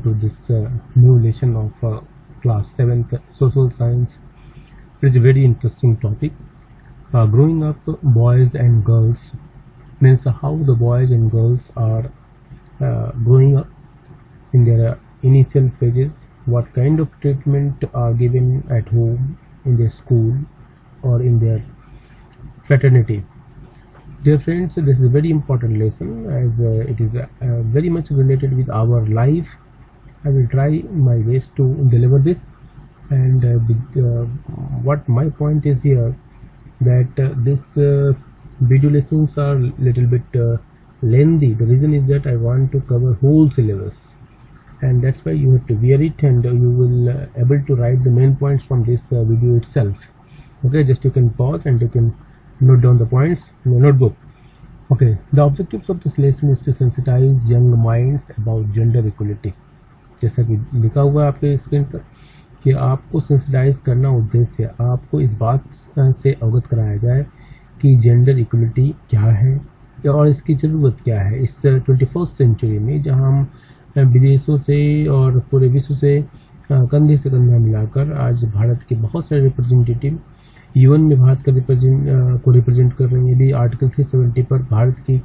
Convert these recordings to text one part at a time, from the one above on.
welcome to this new lesson of class 7th social science. It is a very interesting topic. Growing up, boys and girls means how the boys and girls are growing up in their initial phases, what kind of treatment are given at home, in their school or in their fraternity. Dear friends, this is a very important lesson as it is very much related with our life. I will try my best to deliver this, and what my point is here that this video lessons are little bit lengthy. The reason is that I want to cover whole syllabus, and that's why you have to wear it, and you will able to write the main points from this video itself. Okay, just you can pause and you can note down the points in your notebook. Okay, the objectives of this lesson is to sensitize young minds about gender equality. जैसा कि लिखा हुआ है आपके screen पर कि आपको sensitize करना उद्देश्य है, आपको इस बात से अवगत कराया जाए कि जेंडर इक्वलिटी क्या है और इसकी ज़रूरत क्या है इस 21st सेंचुरी में, जहां हम विदेशों से और पूरे विश्व से कंधे से कंधा मिलाकर आज भारत के बहुत सारे रिप्रेजेंटेटिव यूएन में भारत का रिप्रेजेंट कर रहे हैं। यदि आर्टिकल 370 पर भारत की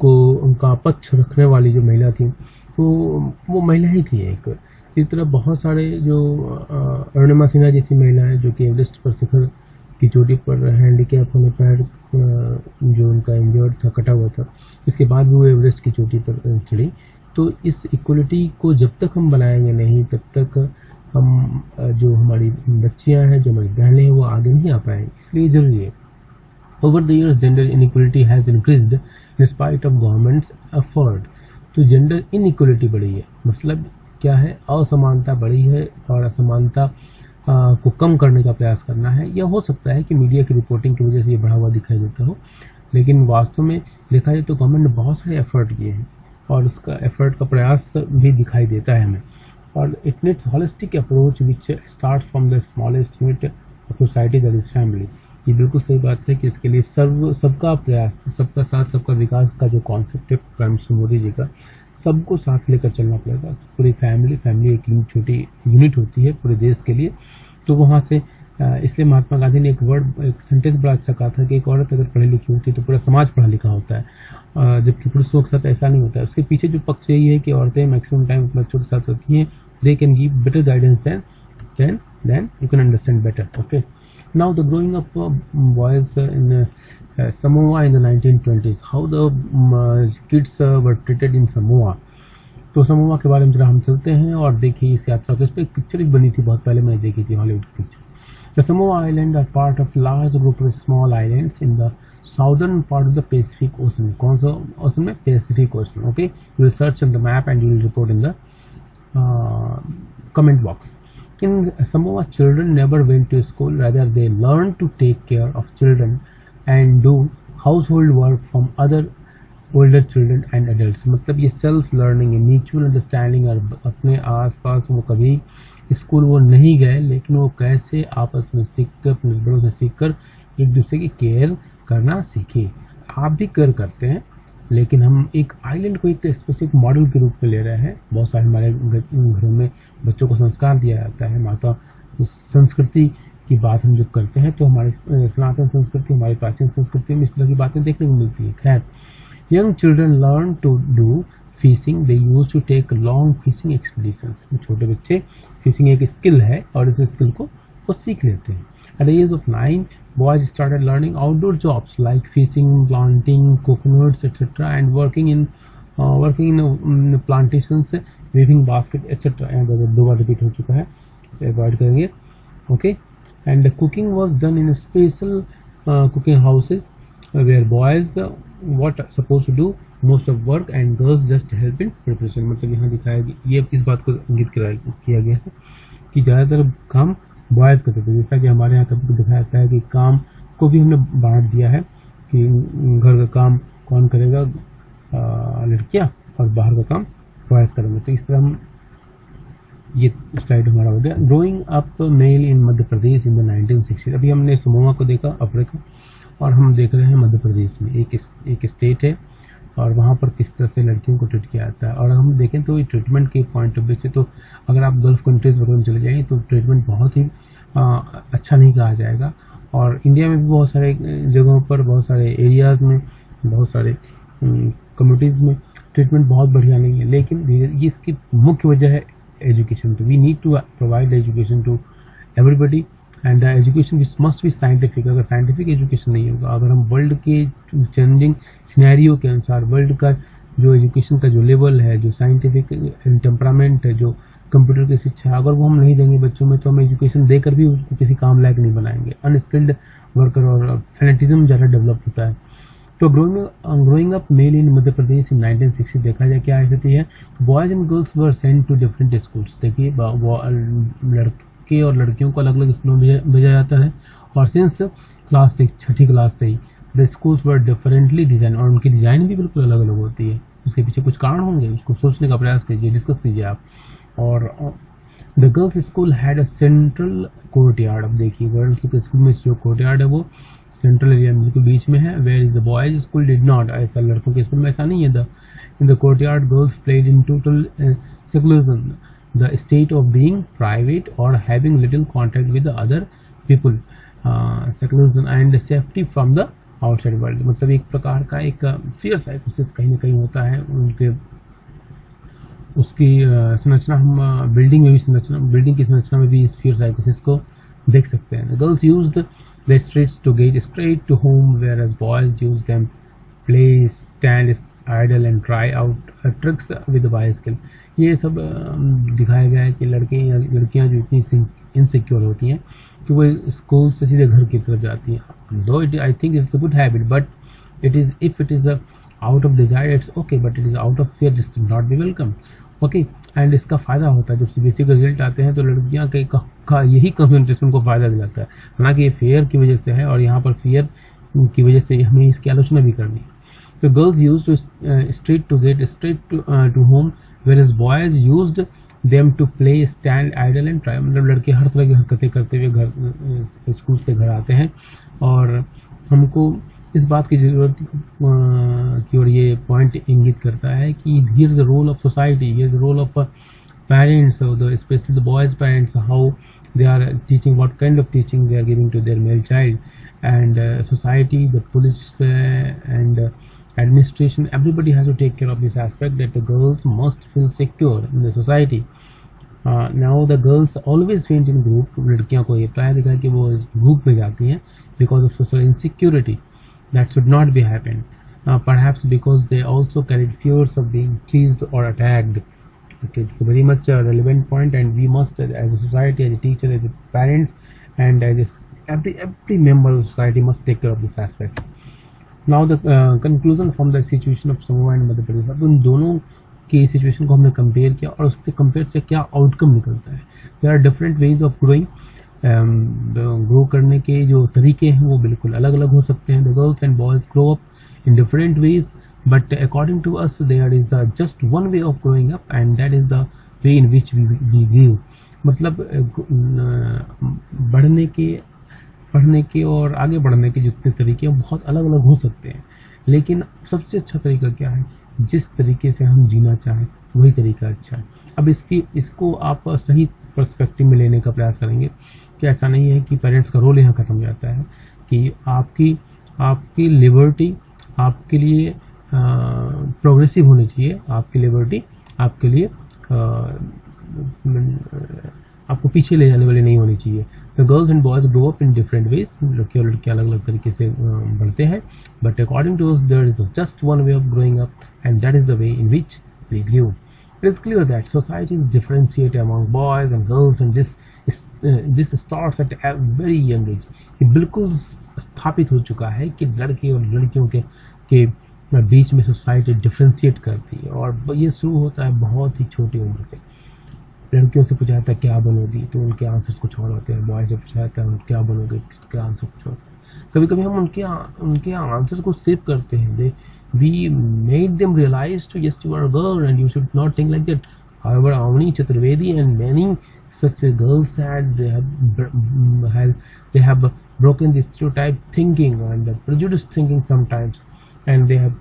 को उनका पक्ष रखने वाली जो महिला थी वो महिला ही थी एक। इस तरह बहुत सारे जो अरुणिमा सिन्हा जैसी महिलाएं जो कि एवरेस्ट पर शिखर की चोटी पर हैंडीकैप होने पैर जो उनका इंजर्ड था, कटा हुआ था, इसके बाद भी वो एवरेस्ट की चोटी पर चढ़ी। तो इस इक्वलिटी को जब तक हम बनाएंगे नहीं तब तक हम जो हमारी बच्चियां हैं, जो हमारी बहनें हैं, वो आगे नहीं आ पाएंगे। इसलिए जरूरी है। Over the years gender inequality has increased in spite of governments effort. तो जेंडर इनइक्वलिटी बढ़ी है, मतलब क्या है, असमानता बढ़ी है और असमानता को कम करने का प्रयास करना है। यह हो सकता है कि मीडिया की रिपोर्टिंग की वजह से ये बढ़ा हुआ दिखाई देता हो, लेकिन वास्तव में देखा जाए तो गवर्नमेंट ने बहुत सारे एफर्ट किए हैं और उसका एफर्ट का प्रयास भी दिखाई देता है हमें। और it needs holistic approach which start from the smallest unit of society that is family. ये बिल्कुल सही बात है कि इसके लिए सबका प्रयास, सबका साथ सबका विकास का जो कॉन्सेप्ट है प्राइम मिनिस्टर मोदी जी का, सबको साथ लेकर चलना पड़ेगा। पूरी फैमिली एक छोटी यूनिट होती है पूरे देश के लिए। तो वहाँ से इसलिए महात्मा गांधी ने एक सेंटेंस बड़ा अच्छा कहा था कि एक औरत अगर पढ़ी लिखी होती है तो पूरा समाज पढ़ा लिखा होता है, जबकि पुरुषों के साथ ऐसा नहीं होता है। उसके पीछे जो पक्ष यही है कि औरतें मैक्सिमम टाइम बच्चों के साथ होती हैं, they can give better guidance then you can understand better. Okay, now the growing up boys in Samoa in the 1920s, how the kids were treated in Samoa. तो समोआ के बारे में जरा हम चलते हैं और देखिए इस यात्रा को। इस पर एक पिक्चर भी बनी थी, बहुत पहले मैंने देखी थी, हॉलीवुड की picture. The Samoa Islands are part of large group of small islands in the southern part of the Pacific Ocean. कौन सा ओशन में? Pacific Ocean. Okay, you will search on the map and you will report in the comment box. In Samoa, children never went to school, rather they learned to take care of children and do household work from other older children and adults. मतलब ये self learning है, mutual understanding. और अपने आसपास वो कभी school वो नहीं गए, लेकिन वो कैसे आपस में सीखकर, अपने बड़ों से सीखकर एक दूसरे की केयर करना सीखे। आप भी केयर करते हैं, लेकिन हम एक आइलैंड को एक स्पेसिफिक मॉडल के रूप में ले रहे हैं। बहुत सारे हमारे घरों में बच्चों को संस्कार दिया जाता है। माता संस्कृति की बात हम जब करते हैं तो हमारी सनातन संस्कृति, हमारी प्राचीन संस्कृति में इस तरह की बातें देखने को मिलती है। खैर, young children learn to do fishing, they use to take long fishing expeditions. छोटे बच्चे, फिशिंग एक स्किल है और इस स्किल को वो सीख लेते हैं। At the age of 9, boys started learning outdoor jobs like fishing, planting coconuts, etc., and working in plantations, weaving basket, etc. And दो बार रिपीट हो चुका है, इसे अवॉइड करेंगे। Okay, and cooking was done in special cooking houses where boys what supposed to do most of work and girls just help in preparation. मतलब यहाँ दिखाया ये इस बात को इंगित किया गया है कि ज़्यादातर काम बॉयज़ करते थे। जैसा कि हमारे यहाँ कभी दिखाया जाता है कि काम को भी हमने बांट दिया है कि घर का काम कौन करेगा, लड़कियाँ, और बाहर का काम बॉयज़ करेंगे। तो इस तरह हम ये स्लाइड हमारा हो गया। Growing up male in Madhya Pradesh in the 1960। अभी हमने समोआ को देखा, अफ्रीका, और हम देख रहे हैं मध्य प्रदेश में एक स्टेट है और वहाँ पर किस तरह से लड़कियों को ट्रीट किया जाता है। और हम देखें तो ट्रीटमेंट के पॉइंट ऑफ व्यू से, तो अगर आप गल्फ कंट्रीज़ वगैरह में चले जाएंगे तो ट्रीटमेंट बहुत ही अच्छा नहीं कहा जाएगा। और इंडिया में भी बहुत सारे जगहों पर, बहुत सारे एरियाज़ में, बहुत सारे कम्युनिटीज़ में ट्रीटमेंट बहुत बढ़िया नहीं है। लेकिन ये इसकी मुख्य वजह है एजुकेशन। तो we need to provide education to everybody, and education which must be scientific. अगर साइंटिफिक एजुकेशन नहीं होगा, अगर हम वर्ल्ड के चेंजिंग सिनेरियो के अनुसार वर्ल्ड का जो एजुकेशन का जो लेवल है, जो साइंटिफिक टेम्परामेंट है, जो कंप्यूटर की शिक्षा, अगर वो हम नहीं देंगे बच्चों में, तो हम एजुकेशन देकर भी उसको किसी काम लायक नहीं बनाएंगे। अनस्किल्ड वर्कर और फैनेटिज्म ज़्यादा डेवलप होता है। तो growing up male in Madhya Pradesh in 1960 देखा जाए क्या स्थिति है। Boys and girls were sent to different schools. देखिए, लड़के और लड़कियों को अलग अलग स्कूलों में भेजा जाता है, और सिंस क्लास 6, छठी क्लास से ही the schools were differently design, और उनकी डिज़ाइन भी बिल्कुल अलग अलग होती है। उसके पीछे कुछ कारण होंगे, उसको सोचने का प्रयास कीजिए, डिस्कस कीजिए आप। और the girls school had a central court yard. अब देखिए, गर्ल्स के स्कूल में जो कोर्ट यार्ड है वो सेंट्रल एरिया में बिल्कुल बीच में है, where is the boys school did not. ऐसा लड़कों के स्कूल में ऐसा नहीं है। In the courtyard girls played in total secularism, the state of being private और having little contact with other people, secularism and safety from the outside world. मतलब एक प्रकार का एक फियर साइकोसिस कहीं ना कहीं होता है उनके, उसकी संरचना हम बिल्डिंग की संरचना में भी इस फियर साइकोसिस को देख सकते हैं। Girls used the streets to get straight to home, whereas boys use them play, stand idle and try out tricks with bicycle. ये सब दिखाया गया है कि लड़कियां जो इतनी इनसिक्योर होती हैं कि वो स्कूल से सीधे घर की तरफ जाती हैं। दो I think it's a good habit, but it is if it is out of desire it's okay, but it is out of fear it's not be welcome. Okay, and इसका फायदा होता है जब सीबीएसई के रिजल्ट आते हैं तो लड़कियां का यही कंसंट्रेशन को फायदा दिलाता है। हालांकि ये फेयर की वजह से है, और यहाँ पर फेयर की वजह से हमें इसकी आलोचना भी करनी है। तो girls use to street to get straight to home, whereas boys used them to play, stand idle and try। मतलब लड़के हर तरह की हरकतें करते हुए घर स्कूल से घर आते हैं। और हमको इस बात की जरूरत की ओर ये पॉइंट इंगित करता है कि here is the role of society, here is the role of parents, especially the boys' parents, how they are teaching, what kind of teaching they are giving to their male child, and society, the police and administration, everybody has to take care of this aspect that the girls must feel secure in the society. Now the girls always went in group। लड़कियों को ये प्राय दिखा कि वो group में जाती हैं because of social insecurity that should not be happen, perhaps because they also carried fears of being teased or attacked. Okay, it's very much a relevant point, and we must as a society, as a teacher, as a parents, and as every member of society must take care of this aspect. Now the conclusion from the situation of Samoa and Madhya Pradesh। अब उन दोनों की situation को हमने compare किया, और उससे compare से क्या आउटकम निकलता है। There are different ways of growing. Grow करने के जो तरीके हैं वो बिल्कुल अलग अलग हो सकते हैं। The girls and boys grow up in different ways, but according to us there is just one way of growing up, and that is the way in which we grow. मतलब पढ़ने के और आगे बढ़ने के जितने तरीके हैं बहुत अलग अलग हो सकते हैं, लेकिन सबसे अच्छा तरीका क्या है? जिस तरीके से हम जीना चाहें वही तरीका अच्छा है। अब इसको आप सही पर्सपेक्टिव में लेने का प्रयास करेंगे कि ऐसा नहीं है कि पेरेंट्स का रोल यहाँ खत्म हो जाता है, कि आपकी लिबर्टी आपके लिए प्रोग्रेसिव होनी चाहिए, आपकी लिबर्टी आपके लिए आपको पीछे ले जाने वाली नहीं होनी चाहिए। The girls and boys grow up in different ways. लड़के और लड़कियां अलग अलग तरीके से बढ़ते हैं, but according to us there is just one way of growing up, and that is the way in which we grow. It is clear that societies differentiate among boys and girls, and this starts at a very young age. ये बिल्कुल स्थापित हो चुका है कि लड़के और लड़कियों के बीच में सोसाइटी डिफरेंशिएट करती है, और ये शुरू होता है बहुत ही छोटी उम्र से। लड़कियों से पूछा जाता है क्या बनोगी, तो उनके आंसर्स कुछ और होते हैं। बॉयज से पूछा जाता है क्या बनोगे, उसके आंसर कुछ और होते हैं। कभी कभी हम उनके आंसर्स को सेव करते हैं। We made them realise to yes you are a girl and you should not think like that. However, Avani Chaturvedi and many such girls they have broken the stereotype thinking and the prejudiced thinking sometimes, and they have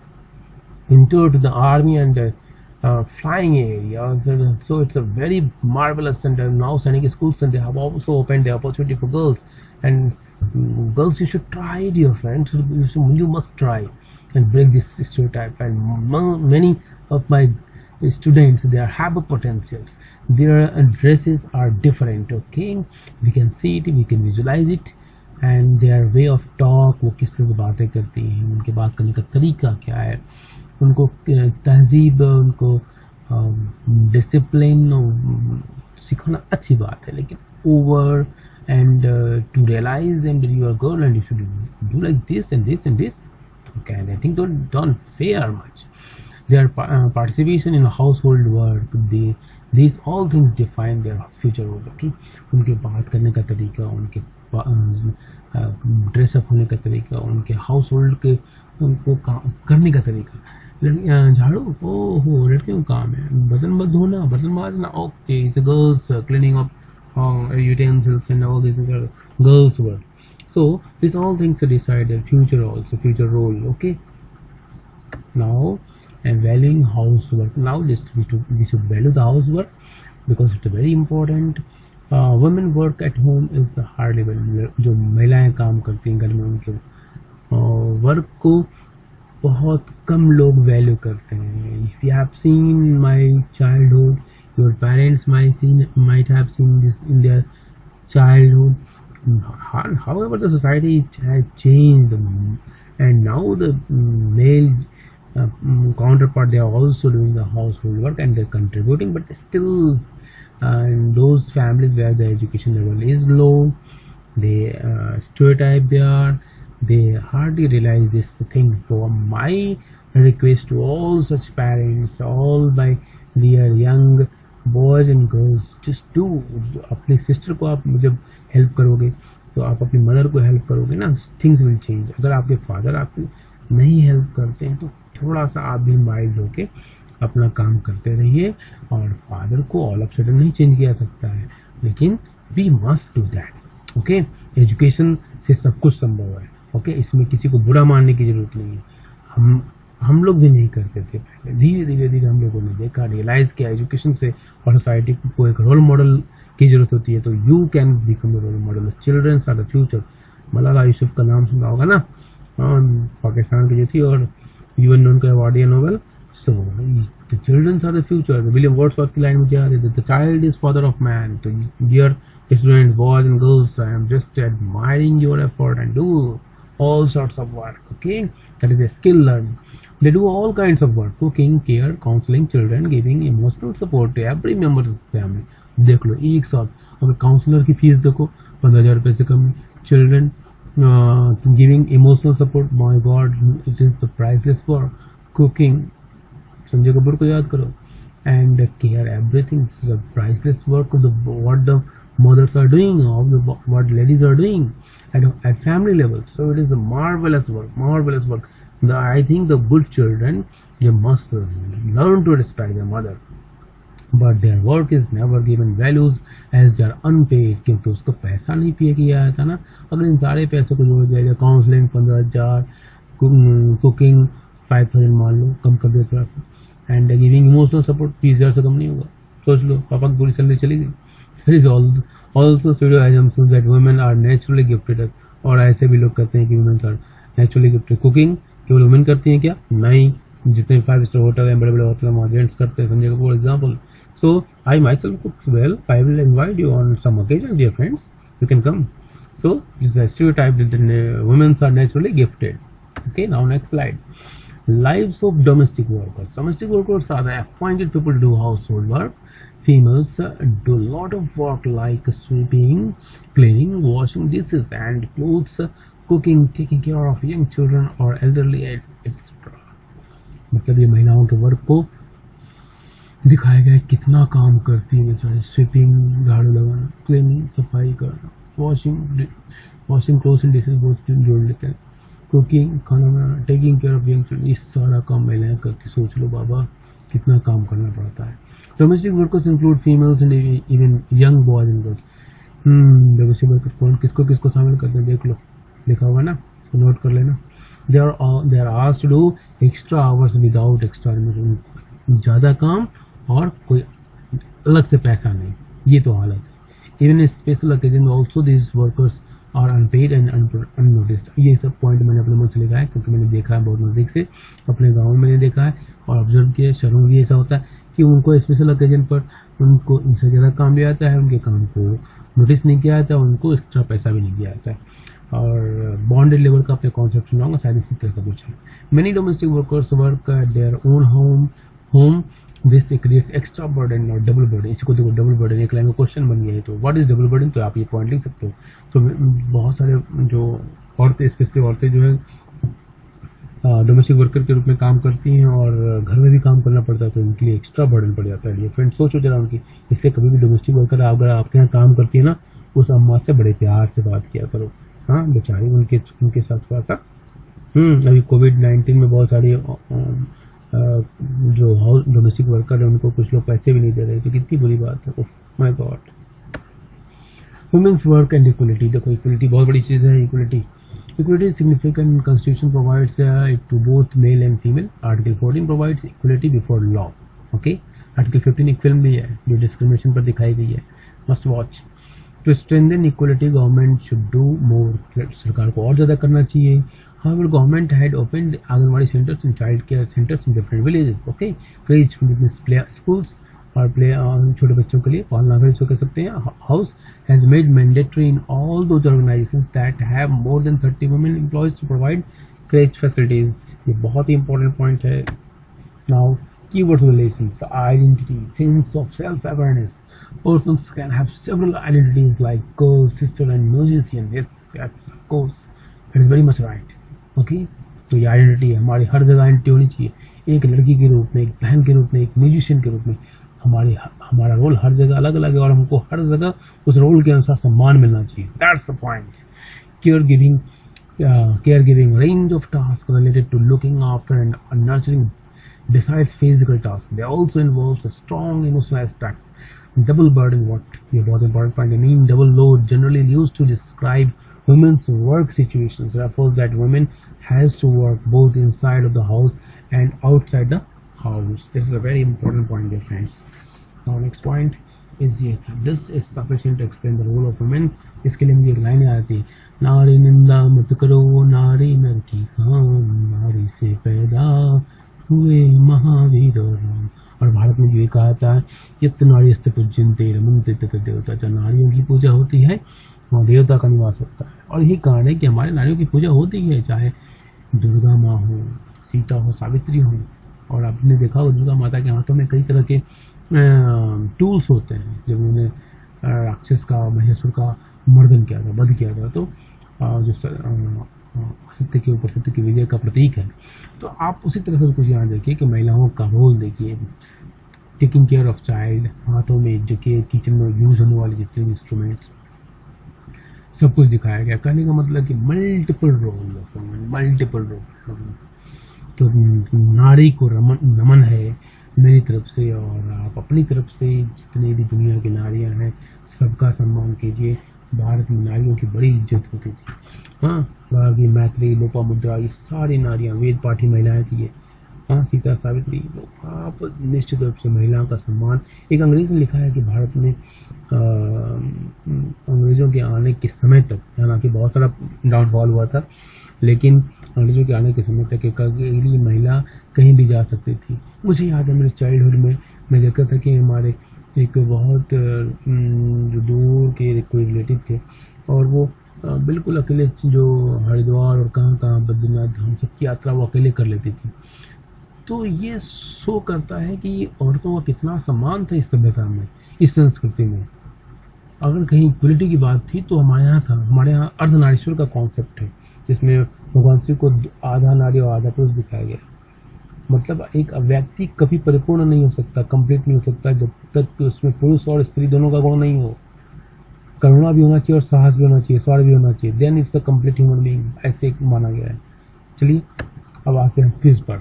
entered the army and flying areas. So it's a very marvelous, and now Sainik schools, and they have also opened the opportunity for girls. And girls, you should try it, dear friends. You must try and break this stereotype. And many of my students, they have potentials. Their dresses are different. Okay, we can see it, we can visualize it. And their way of talk, वो किस तरह से बातें करती हैं, उनके बात करने का तरीका क्या है, उनको तहजीब, उनको डिसिप्लिन सिखाना अच्छी बात है. लेकिन over and to realise and you are girl and you should do like this and this and this, okay, and I think don't fair much. Their participation in household work, these all things define their future role. Okay, उनके बात करने का तरीका, उनके dress up होने का तरीका, उनके हाउस होल्ड के उनको करने का तरीका. झाड़ू, ओहो, लड़कियों का काम है. बर्तन मत धोना, बर्तन माजना, okay, it's girls cleaning up utensils and all these are girls work. So these all things decide their future also, future role. Okay, now and valuing housework. Now we should value the housework because it's very important. Women work at home is the hard labor. जो महिलाएं काम करती हैं घर में, उनके work को बहुत कम लोग वैल्यू करते हैं. If you have seen my childhood, your parents might have seen this in their childhood. However, the society has changed, and now the male counterpart, they are also doing the household work and they're contributing, but still in those families where the education level is low, they stereotype they hardly realize this thing. So my request to all such parents, all my dear young boys and girls, just do. अपने sister को आप जब help करोगे तो आप अपनी mother को help करोगे ना, थिंग्स विल चेंज. अगर आपके फादर आपकी नहीं हेल्प करते हैं तो थोड़ा सा आप भी माइल्ड होके अपना काम करते रहिए. और फादर को ऑल ऑफ सडन नहीं चेंज किया सकता है, लेकिन we must do that. Okay, education से सब कुछ संभव है. ओके, इसमें किसी को बुरा मानने की जरूरत नहीं है. हम लोग भी नहीं करते थे पहले. धीरे धीरे हम लोगों ने देखा, रियलाइज किया एजुकेशन से और सोसाइटी को एक रोल मॉडल की जरूरत होती है. तो you can become role model. Childrens are the future. Malala Yusuf का नाम सुना होगा ना, पाकिस्तान की जो थी और यूएन ने उनको अवार्ड दिया Nobel. So the childrens are the future. William Wordsworth की लाइन मुझे याद है, the child is father of man. तो dear student, boys and girls, I am just admiring your effort and do all sorts of work. Okay, that is a skill learning. They do all kinds of work: cooking, care, counseling children, giving emotional support to every member of the family. देख लो एक साथ, अगर counsellor की fees देखो 15,000 रुपये से कम. Children giving emotional support, my god, it is the priceless work. Cooking, Sanjay Kapoor को याद करो. And care, everything, priceless work of what the mothers are doing, what ladies are doing at family level. So it is a marvelous work. I think the good children, they must learn to respect their mother, but their work is never given values as they are unpaid. क्योंकि उसको पैसा नहीं पे किया जाता ना. अगर इन सारे पैसों को जोड़ दिया जाए, काउंसलिंग 15,000, कुकिंग 5,000 मान लो, कम कर दे थोड़ा सा, एंड गिविंग इमोशनल सपोर्ट 30,000 से कम नहीं होगा. सोच लो, पापा की पूरी सैलरी चली गई. There is also pseudo assumptions that women are naturally gifted. और ऐसे भी लोग कहते हैं कि women are naturally gifted. Cooking केवल वुमेन करती हैं क्या? नहीं, जितने 5-star होटल हैं, बड़े बड़े होटल में जेंट्स करते हैं. Sanjay Kapoor example. So I myself cook well. I will invite you on some occasion, dear friends. You can come. So this is a stereotype that women are naturally gifted. Okay, now next slide. Lives of domestic workers. Domestic workers are the appointed people to do household work. Females do a lot of work like sweeping, cleaning, washing dishes and clothes, cooking, taking care of young children or elderly, etc. मतलब ये महिलाओं के work को दिखाया गया कितना काम करती है बेचारी. स्वीपिंग, झाड़ू लगाना, क्लीनिंग, सफाई करना, वॉशिंग क्लोथ्स एंड डिशेज बहुत जोड़ लेते हैं. कुकिंग, खाना बनाना, taking care of young children, इस सारा काम महिलाएं करती. सोच लो बाबा कितना काम करना पड़ता है. Domestic workers include females and even young boys and girls. Domestic worker कौन किसको किसको शामिल करते हैं देख लो, लिखा हुआ ना, इसको नोट कर लेना. They are asked to do extra hours without extra remuneration, ज़्यादा काम और कोई अलग से पैसा नहीं, ये तो हालत है। Even special occasion also this workers are unpaid and unnoticed. ये सब पॉइंट मैंने अपने मन से लिखा है क्योंकि मैंने देखा है बहुत नज़दीक से, अपने गाँव में मैंने देखा है और ऑब्जर्व किया। शहरों में भी ऐसा होता है कि उनको स्पेशल ओकेजन पर उनको इनसे ज़्यादा काम दिया जाता है, उनके काम को नोटिस नहीं किया जाता, उनको एक्स्ट्रा पैसा भी नहीं दिया जाता है। और बॉन्डेड लेबर का अपने कॉन्सेप्ट सुनाऊंगा, शायद इसी तरह का कुछ है। Many domestic workers work at their own home this creates extra burden और डबल बर्डन। इसको देखो, डबल बर्डन एक लाइन में क्वेश्चन बन गया है, तो व्हाट इज डबल बर्डन, तो आप ये पॉइंट लिख सकते हो। तो बहुत सारे जो औरतें, स्पेशली औरतें जो है डोमेस्टिक वर्कर के रूप में काम करती हैं और घर में भी काम करना पड़ता है, तो उनके लिए एक्स्ट्रा बर्डन पड़ जाता है। ये फ्रेंड सोचो जरा उनकी। इसलिए कभी भी डोमेस्टिक वर्कर अगर आपके यहाँ काम करती है ना, उस अम्मा से बड़े प्यार से बात किया करो। हाँ बेचारी, उनके साथ थोड़ा सा अभी कोविड-19 में बहुत सारे जो हाउस डोमेस्टिक वर्कर है उनको कुछ लोग पैसे भी नहीं दे रहे, तो कितनी बुरी बात है। Oh my god. Women's work and equality, देखो इक्वलिटी बहुत बड़ी चीज़ है। Equality significant constitution provides it to both male and female. Article 14 provides equality before law. Okay, article 15 एक फिल्म भी है जो डिस्क्रिमिनेशन पर दिखाई गई है, must watch. To strengthen equality government should do more, सरकार को और ज़्यादा करना चाहिए। However, government had opened anganwadi centres and child care centers in different villages. Okay, create play schools और play छोटे बच्चों के लिए पालना घर इसको कह सकते हैं। House has made mandatory in all those organizations that have more than 30 women employees to provide creche facilities. ये बहुत ही important point है। Now, keywords relations, identity, sense of self-awareness. Persons can have several identities like girl, sister, and musician. Yes, of course, it is very much right. Okay, तो ये identity है हमारी, हर जगह identity होनी चाहिए। एक लड़की के रूप में, एक बहन के रूप में, एक म्यूजिशियन के रूप में हमारा रोल हर जगह अलग अलग है और हमको हर जगह उस रोल के अनुसार सम्मान मिलना चाहिए। That's the point. Care giving range of task related to looking after and nurturing besides physical tasks. They also involves a strong emotional aspects. Double burden, what ये बहुत important point है। mean double load generally used to describe women's work situations refers that women has to work both inside of the house and outside the house. This is a very important point, dear friends. Now next point is yet this is sufficient to explain the role of women. इसके लिए मुझे एक line याद आती है, नारी निंदा मत करो, नारी नर की खान, नारी से पैदा हुए महावीर राम। और भारत में जो ये कहा था, यत् नारीस्त पूज्यन्ते रमन्ते तत् देवता, जहाँ नारियों की पूजा होती है वहाँ देवता का निवास होता है। और यही कारण है कि हमारे नारियों की पूजा होती है, चाहे दुर्गा माँ हो, सीता हो, सावित्री हो। और आपने देखा हो दुर्गा माता के हाथों में कई तरह के टूल्स होते हैं। जब उन्होंने राक्षस का, महेश्वर का मर्दन किया था, वध किया था, तो जो सत्य के ऊपर सत्य की विजय का प्रतीक है। तो आप उसी तरह से कुछ यहाँ देखिए कि महिलाओं का रोल देखिए, टेकिंग केयर ऑफ चाइल्ड, हाथों में जो कि किचन में यूज होने वाले जितने भी इंस्ट्रूमेंट्स, सब कुछ दिखाया गया। कहने का मतलब कि multiple role of women, multiple role. तो नारी को नमन है मेरी तरफ से, और आप अपनी तरफ से जितनी भी दुनिया की नारियां हैं सबका सम्मान कीजिए। भारत में नारियों की बड़ी इज्जत होती थी। हाँ, बागी, मैत्री, लोपामुद्रा, ये सारी नारियां वेद पाठी महिलाएं थी ये। हाँ, सीता, सावित्री। तो आप निश्चित रूप से महिलाओं का सम्मान। एक अंग्रेज ने लिखा है कि भारत में अंग्रेजों के आने के समय तक, हालांकि बहुत सारा डाउनफॉल हुआ था, लेकिन अंग्रेजों के आने के समय तक एक अकेली महिला कहीं भी जा सकती थी। मुझे याद है मेरे चाइल्डहुड में मैं देखा था कि हमारे एक बहुत जो दूर के कोई रिलेटिव थे और वो बिल्कुल अकेले, जो हरिद्वार और कहाँ कहाँ बद्रीनाथ हम सबकी यात्रा वो अकेले कर लेती थी। तो ये शो करता है कि औरतों का कितना सम्मान था इस सभ्यता में, इस संस्कृति में। अगर कहीं इक्वलिटी की बात थी तो हमारे यहाँ था। हमारे यहाँ अर्धनारीश्वर का कॉन्सेप्ट है, जिसमें भगवान शिव को आधा नारी और आधा पुरुष दिखाया गया। मतलब एक व्यक्ति कभी परिपूर्ण नहीं हो सकता, कंप्लीट नहीं हो सकता जब तक उसमें पुरुष और स्त्री दोनों का गुण नहीं हो। करुणा भी होना चाहिए और साहस भी होना चाहिए, स्वार्थ भी होना चाहिए, then it's a complete human being, ऐसे माना गया है। चलिए अब आते हैं क्विज पर।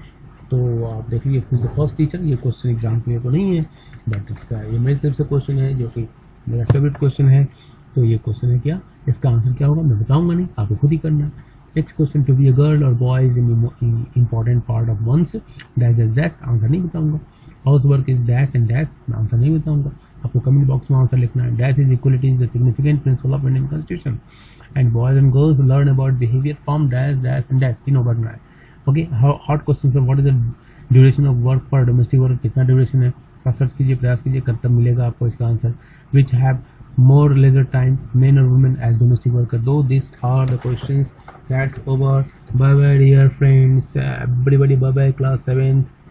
तो आप देख लीजिए, क्विज द फर्स्ट टीचर, ये क्वेश्चन एग्जाम के लिए तो नहीं है, बट ये मेरी तरफ से क्वेश्चन है जो कि मेरा फेवरेट क्वेश्चन है। तो ये क्वेश्चन है क्या, इसका आंसर क्या होगा मैं बताऊंगा नहीं, आपको खुद ही करना। Next question, to be a girl और boy is important part of one's dash dash dash, answer नहीं बताऊंगा। Housework is dash and dash, मैं आंसर नहीं बताऊंगा, आपको कमेंट बॉक्स में आंसर लिखना है। Dash is equality is the significant principle of Indian constitution and boys and girls learn about behaviour from dash dash and dash, तीनों बढ़ना है। ओके, हॉट क्वेश्चन है, what is the duration of work for domestic work, कितना duration है, search कीजिए, प्रयास कीजिए, तब मिलेगा आपको इसका answer. Which have more leisure time, men or women as domestic worker. Though these are the questions, that's over. Bye bye dear friends, everybody, bye bye class 7th.